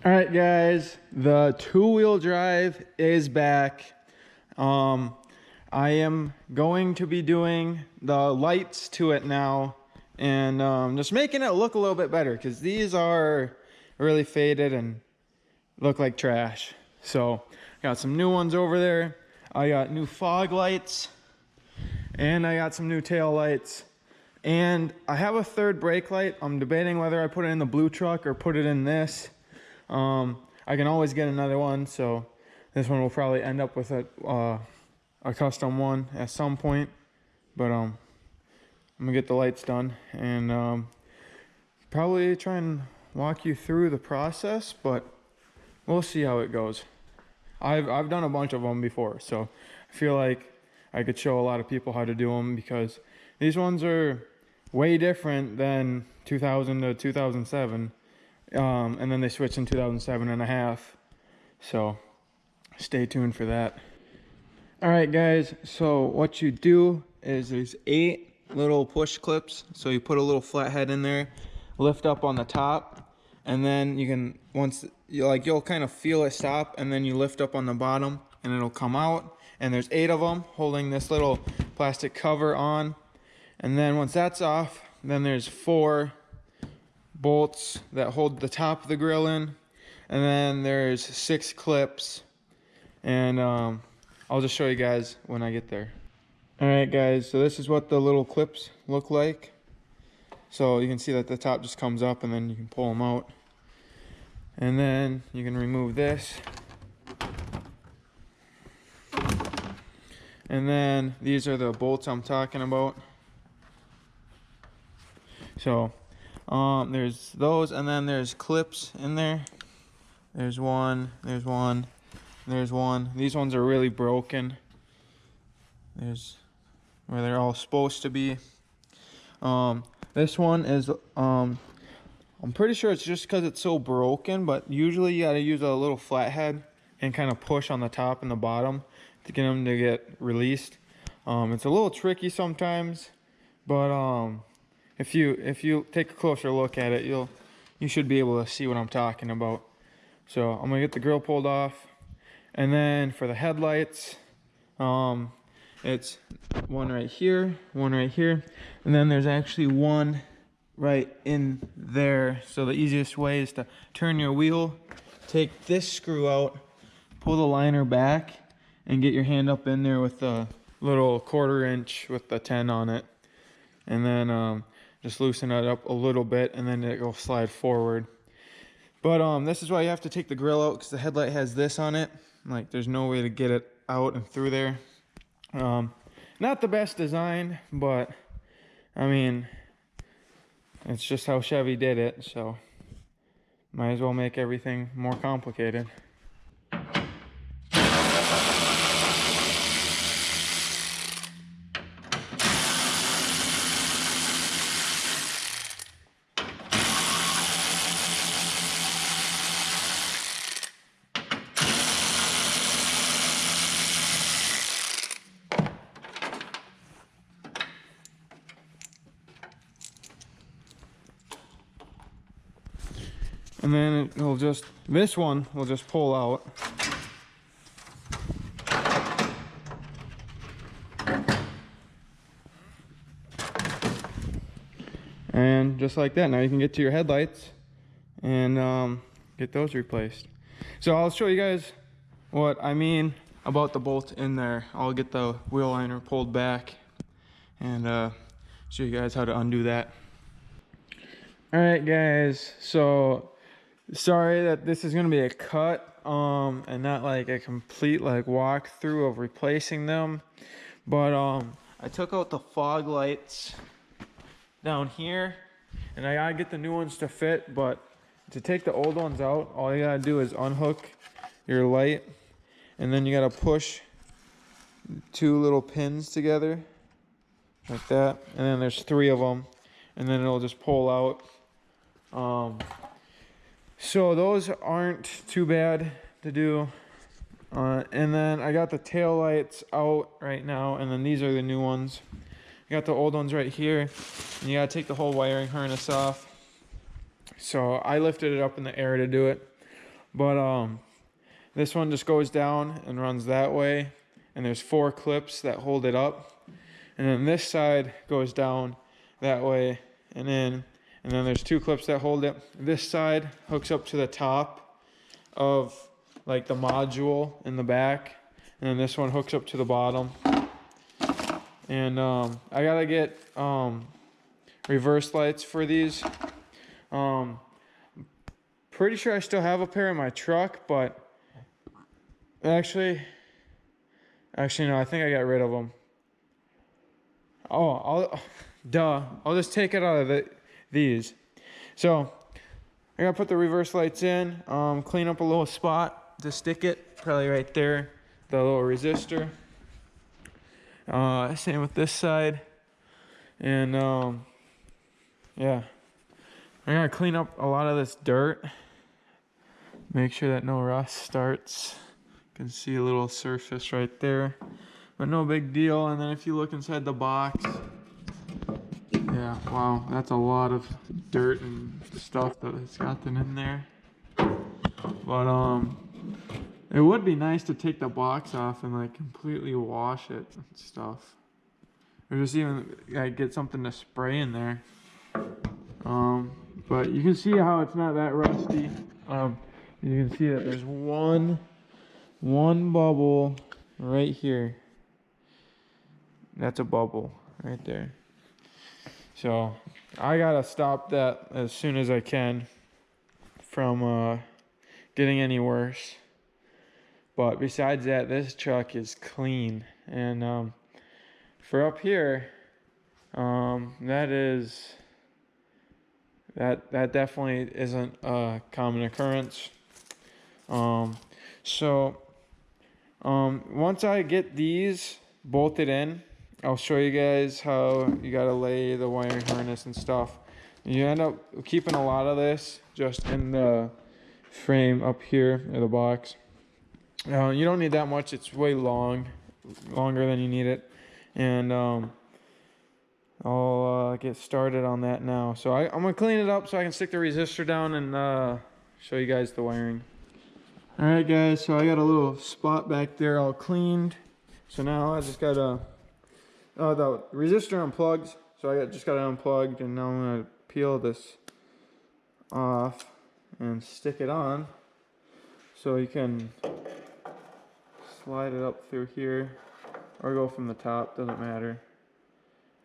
All right, guys, the two-wheel drive is back. I am going to be doing the lights to it now and just making it look a little bit better because these are really faded and look like trash. So got some new ones over there. I got new fog lights and I got some new tail lights. And I have a third brake light. I'm debating whether I put it in the blue truck or put it in this. I can always get another one, so this one will probably end up with a custom one at some point. But I'm gonna get the lights done and probably try and walk you through the process, but we'll see how it goes. I've done a bunch of them before, so I feel like I could show a lot of people how to do them because these ones are way different than 2000 to 2007. And then they switched in 2007 and a half. So stay tuned for that. All right, guys. So what you do is there's 8 little push clips. So you put a little flathead in there, lift up on the top, and then you can, you'll kind of feel it stop, and then you lift up on the bottom and it'll come out. And there's 8 of them holding this little plastic cover on. And then once that's off, then there's 4 bolts that hold the top of the grill in, and then there's 6 clips, and I'll just show you guys when I get there. All right, guys, so this is what the little clips look like. So you can see that the top just comes up and then you can pull them out, and then you can remove this, and then these are the bolts I'm talking about. So there's those, and then there's clips in there. There's one, there's one, there's one. These ones are really broken. There's where they're all supposed to be. This one is, I'm pretty sure it's just because it's so broken, but usually you gotta use a little flathead and kind of push on the top and the bottom to get them to get released. It's a little tricky sometimes, but if you take a closer look at it, you should be able to see what I'm talking about. So I'm gonna get the grill pulled off, and then for the headlights, it's one right here, and then there's actually one right in there. So the easiest way is to turn your wheel, take this screw out, pull the liner back, and get your hand up in there with the little 1/4 inch with the 10 on it, and then just loosen it up a little bit, and then it will slide forward. But this is why you have to take the grill out, because the headlight has this on it. Like, there's no way to get it out and through there. Not the best design, but I mean, it's just how Chevy did it, so might as well make everything more complicated. And then this one will just pull out. And just like that, now you can get to your headlights and get those replaced. So I'll show you guys what I mean about the bolt in there. I'll get the wheel liner pulled back and show you guys how to undo that. All right, guys, so sorry that this is gonna be a cut and not like a complete walkthrough of replacing them, but I took out the fog lights down here, and I gotta get the new ones to fit. But to take the old ones out, all you gotta do is unhook your light, and then you gotta push 2 little pins together like that, and then there's 3 of them, and then it'll just pull out. So those aren't too bad to do. And then I got the tail lights out right now, and then these are the new ones. You got the old ones right here, and you gotta take the whole wiring harness off. So I lifted it up in the air to do it. But this one just goes down and runs that way, and there's 4 clips that hold it up. And then this side goes down that way and in, and then there's 2 clips that hold it. This side hooks up to the top of like the module in the back, and then this one hooks up to the bottom. And I gotta get reverse lights for these. Pretty sure I still have a pair in my truck, but actually no, I think I got rid of them. Oh, I'll just take it out of these. So I gotta put the reverse lights in, clean up a little spot to stick it, probably right there, the little resistor. Same with this side. And yeah, I gotta clean up a lot of this dirt, make sure that no rust starts. You can see a little surface right there, but no big deal. And then if you look inside the box, yeah, wow, that's a lot of dirt and stuff that has gotten in there. But it would be nice to take the box off and like completely wash it and stuff, or just even like get something to spray in there. But you can see how it's not that rusty. You can see that there's one bubble right here. That's a bubble right there. So I gotta stop that as soon as I can from getting any worse. But besides that, this truck is clean. And for up here, that definitely isn't a common occurrence. Once I get these bolted in, I'll show you guys how you gotta lay the wiring harness and stuff. You end up keeping a lot of this just in the frame up here in the box. You don't need that much. It's way longer than you need it. And I'll get started on that now. So I'm gonna clean it up so I can stick the resistor down and show you guys the wiring. All right, guys, so I got a little spot back there all cleaned. So now I just gotta, the resistor unplugged, so I just got it unplugged, and now I'm gonna peel this off and stick it on so you can slide it up through here or go from the top, doesn't matter.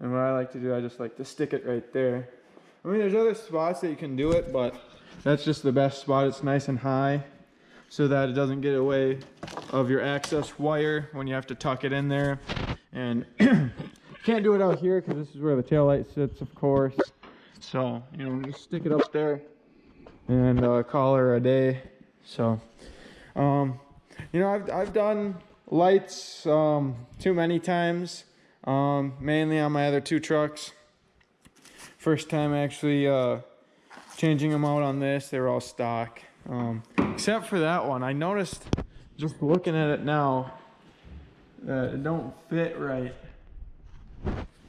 And what I like to do, I just like to stick it right there. I mean, there's other spots that you can do it, but that's just the best spot. It's nice and high so that it doesn't get away of your access wire when you have to tuck it in there. And you can't do it out here because this is where the taillight sits, of course. So, you know, just stick it up there and call her a day. So, you know, I've done lights too many times, mainly on my other 2 trucks. First time actually changing them out on this, they were all stock. Except for that one, I noticed just looking at it now that it don't fit right.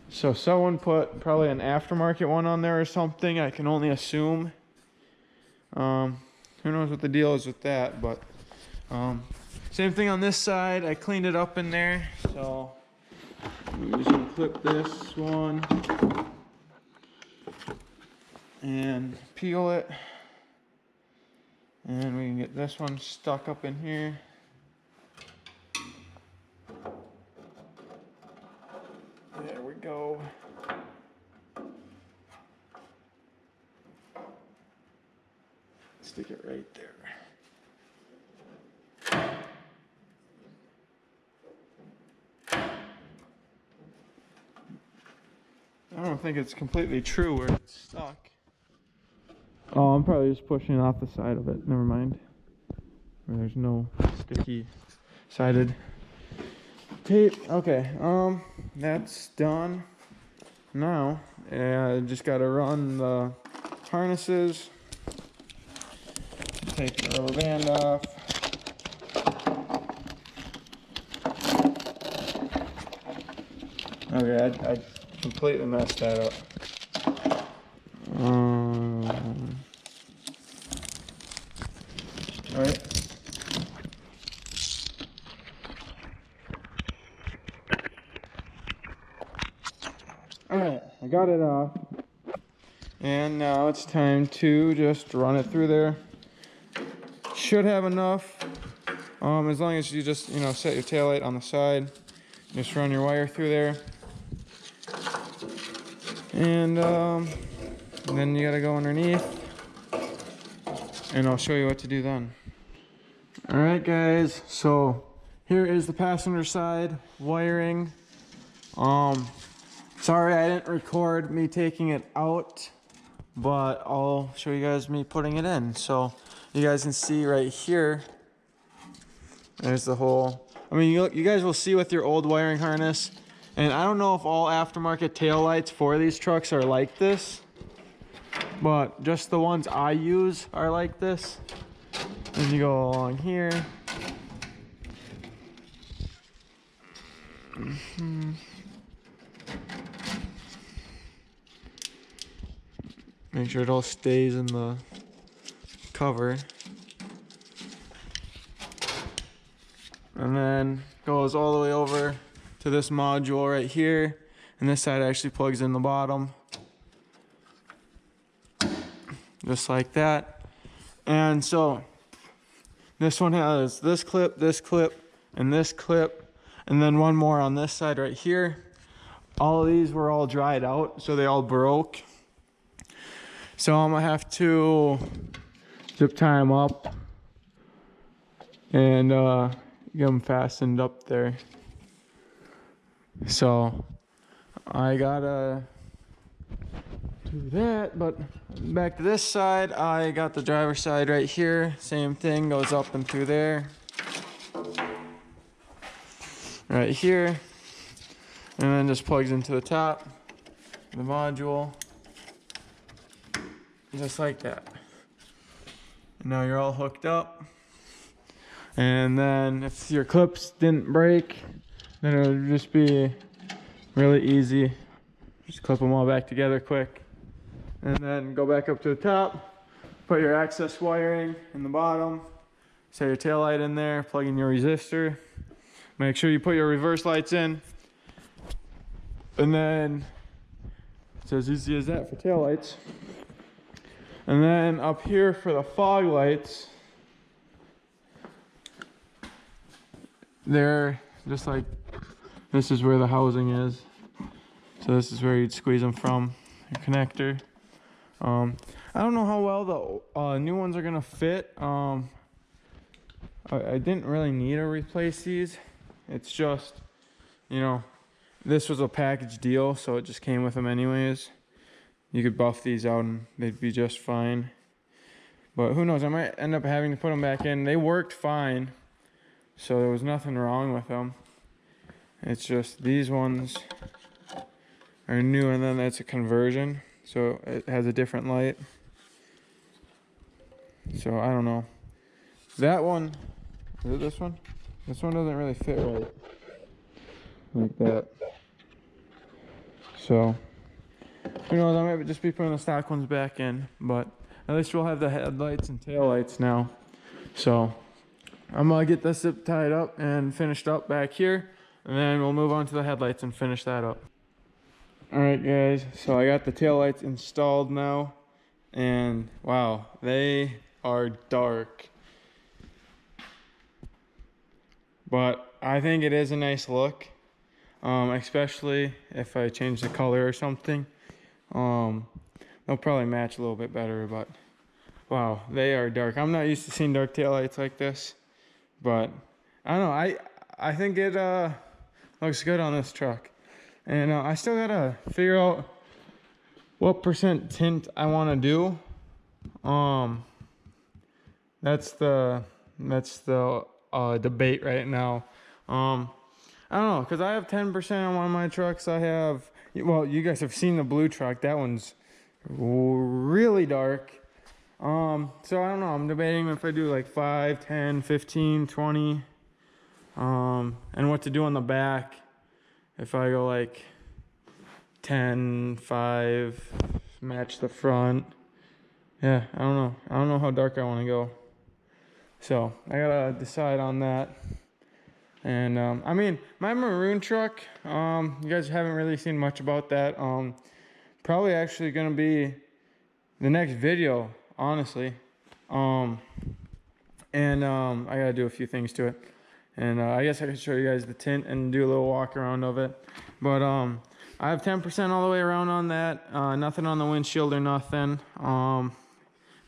So someone put probably an aftermarket one on there or something, I can only assume. Who knows what the deal is with that, but same thing on this side. I cleaned it up in there, so I'm just gonna clip this one and peel it, and we can get this one stuck up in here. There we go. Stick it right there. I don't think it's completely true where it's stuck. Oh, I'm probably just pushing it off the side of it. Never mind. There's no sticky sided tape. Okay, that's done. Now, I just gotta run the harnesses. Take the rubber band off. Okay, I completely messed that up. All right. All right, I got it off. And now it's time to just run it through there. Should have enough. As long as you just, set your taillight on the side. Just run your wire through there. And then you gotta go underneath. And I'll show you what to do then. All right, guys, so here is the passenger side wiring. Sorry I didn't record me taking it out, but I'll show you guys me putting it in. So you guys can see right here, there's the hole. I mean, you guys will see with your old wiring harness, and I don't know if all aftermarket taillights for these trucks are like this, but just the ones I use are like this. And you go along here. Make sure it all stays in the cover. And then goes all the way over to this module right here. And this side actually plugs in the bottom. Just like that. And so this one has this clip, and this clip, and then one more on this side right here. All of these were all dried out, so they all broke. So I'm gonna have to zip tie them up and get them fastened up there. So I gotta do that, but back to this side, I got the driver's side right here. Same thing, goes up and through there. Right here. And then just plugs into the top of the module. Just like that. Now you're all hooked up. And then if your clips didn't break, then it would just be really easy. Just clip them all back together quick. And then go back up to the top, put your access wiring in the bottom, set your tail light in there, plug in your resistor. Make sure you put your reverse lights in. And then it's as easy as that for tail lights. And then up here for the fog lights, they're just like, this is where the housing is. So this is where you'd squeeze them from, your connector. I don't know how well the new ones are gonna fit. I didn't really need to replace these. It's just, this was a package deal, so it just came with them anyways. You could buff these out and they'd be just fine. But who knows, I might end up having to put them back in. They worked fine, so there was nothing wrong with them. It's just these ones are new, and then that's a conversion, so it has a different light. So I don't know. That one, is it this one? This one doesn't really fit right. Like that. So who knows, I might just be putting the stock ones back in, but at least we'll have the headlights and taillights now. So I'm gonna get this zip tied up and finished up back here, and then we'll move on to the headlights and finish that up. All right, guys, so I got the taillights installed now, and wow, they are dark. But I think it is a nice look, especially if I change the color or something. They'll probably match a little bit better, but wow, they are dark. I'm not used to seeing dark taillights like this, but I don't know. I think it looks good on this truck. And I still gotta figure out what percent tint I want to do. That's the debate right now. I don't know, because I have 10% on one of my trucks. I have, well, you guys have seen the blue truck. That one's really dark. So I don't know. I'm debating if I do like 5, 10, 15, 20. And what to do on the back. If I go like 10, 5, match the front. Yeah, I don't know. I don't know how dark I want to go. So I gotta decide on that. And I mean, my maroon truck, you guys haven't really seen much about that. Probably actually gonna be the next video, honestly. I gotta do a few things to it. And I guess I could show you guys the tint and do a little walk around of it. But I have 10% all the way around on that. Nothing on the windshield or nothing.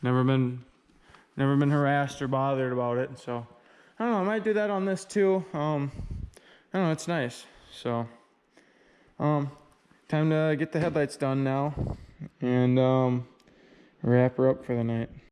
Never been harassed or bothered about it. So I don't know, I might do that on this too. I don't know, it's nice. So time to get the headlights done now and wrap her up for the night.